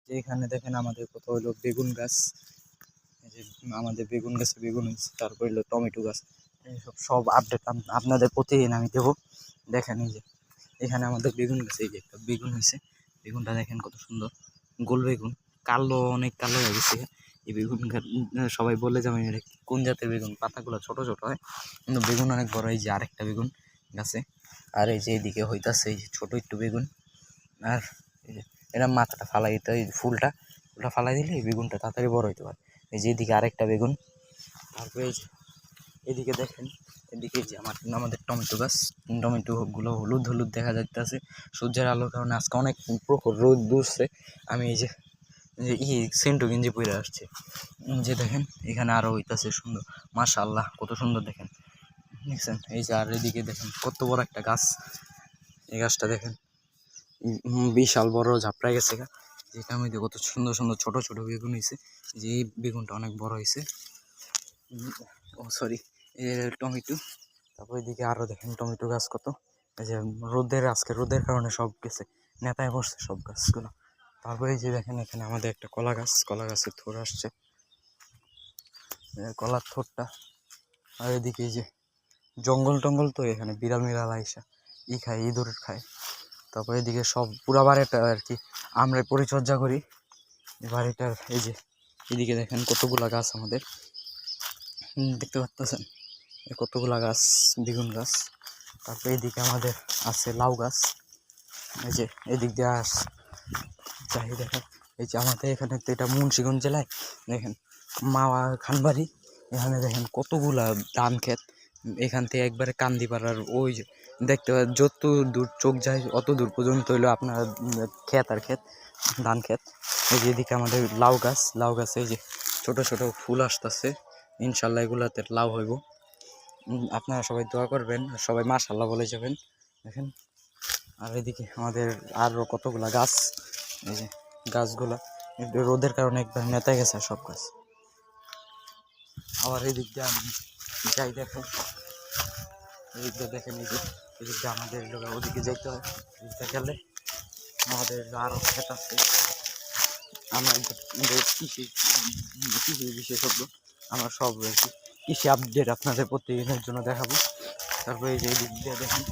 যে এখানে দেখেন আমাদের কত হলো বেগুন গাছ, এই যে আমাদের বেগুন গাছে বেগুন হয়েছে, তারপর হলো টমেটো গাছ। এইসব সব আপডেট আপনাদের প্রতিদিন আমি দেবো। দেখেন এই যে এখানে আমাদের বেগুন গাছে এই যে একটা বেগুন হয়েছে, বেগুনটা দেখেন কত সুন্দর গোল বেগুন, কালো অনেক কালো হয়ে গেছে এই বেগুন। সবাই বলে যে আমি এটা কোন জাতের বেগুন, পাতাগুলো ছোট ছোট হয় কিন্তু বেগুন অনেক বড়। এই যে আরেকটা বেগুন গাছে, আর এই যে এদিকে হইতাছে এই যে ছোট একটু বেগুন। আর এই যে এরা মাথাটা ফালাই দিতে, এই ফুলটা ফালাই দিলে এই বেগুনটা তাড়াতাড়ি বড় হইতে পারে। এই যে এদিকে আরেকটা বেগুন। তারপরে এই যে এদিকে দেখেন, এদিকে যে আমাদের টমেটো গাছ, টমেটো গুলো হলুদ হলুদ দেখা যাইতেছে সূর্যের আলোর কারণে। আজকে অনেক প্রখর রোদ দূরছে, আমি এই যে সেন্টু গেঞ্জি পরে আসছে। যে দেখেন এখানে আরো হইতাছে সুন্দর, মাশাআল্লাহ কত সুন্দর দেখেন, দেখছেন? এই যে আর এদিকে দেখেন কত বড় একটা গাছ, এই গাছটা দেখেন বিশাল বড় ঝাপড়ায় গেছে। যেটার মধ্যে কত সুন্দর সুন্দর ছোট ছোট বেগুন হয়েছে, যে এই বেগুনটা অনেক বড় হয়েছে। ও সরি, টমেটো। তারপর এদিকে আরো দেখেন টমেটো গাছ কত, এই যে আজকে রোদের কারণে সব গেছে, নেতায় বসছে সব গাছগুলো। তারপরে এই যে দেখেন এখানে আমাদের একটা কলা গাছ, কলা গাছের থোর আসছে, কলার থোরটা। আর এদিকে এই যে জঙ্গল টঙ্গল, তো এখানে বিড়াল মিড়াল আইসা খায়, ইঁদুর খায়। তারপরে এদিকে সব পুরা বাড়িটা আর কি আমরা পরিচর্যা করি এই বাড়িটার। এই যে এদিকে দেখেন কতগুলা গাছ আমাদের, দেখতে পাচ্ছেন কতগুলা গাছ, বেগুন গাছ। তারপরে এদিকে আমাদের আছে লাউ গাছ। এই যে এদিক দিয়ে যাই দেখেন, এই যে আমাদের এখানে তো এটা মুন্সিগঞ্জ জেলায়, দেখেন মাওয়া খানবাড়ি, এখানে দেখেন কতগুলা ধান ক্ষেত। এখান থেকে একবারে কান্দিপাড়ার ওই যে দেখতে যত দূর চোখ যায় অত দূর পর্যন্ত হইলো আপনার ক্ষেত আর ক্ষেত, ধান ক্ষেত। এই যে এদিকে আমাদের লাউ গাছ, লাউ গাছে এই যে ছোট ছোট ফুল আসতেছে, ইনশাল্লাহ এগুলাতে লাউ হইব। আপনারা সবাই দোয়া করবেন, সবাই মাশাআল্লাহ বলে যাবেন দেখেন। আর এদিকে আমাদের আরও কতগুলা গাছ, এই যে গাছগুলা রোদের কারণে একবার নেতায় গেছে সব গাছ। আবার এদিক দিয়ে আমি যাই দেখেন, এদিক দিয়ে দেখেন এই যে এদিক দিয়ে আমাদের ওদিকে যাইতে হয়, এদিকটা গেলে আমাদের আরও ক্ষেত আছে। আমরা কৃষি কৃষি বিশেষজ্ঞ, আমরা সব আর কি কৃষি আপডেট আপনাদের প্রতিদিনের জন্য দেখাবো। তারপরে এই যে এদিক দিয়ে দেখেন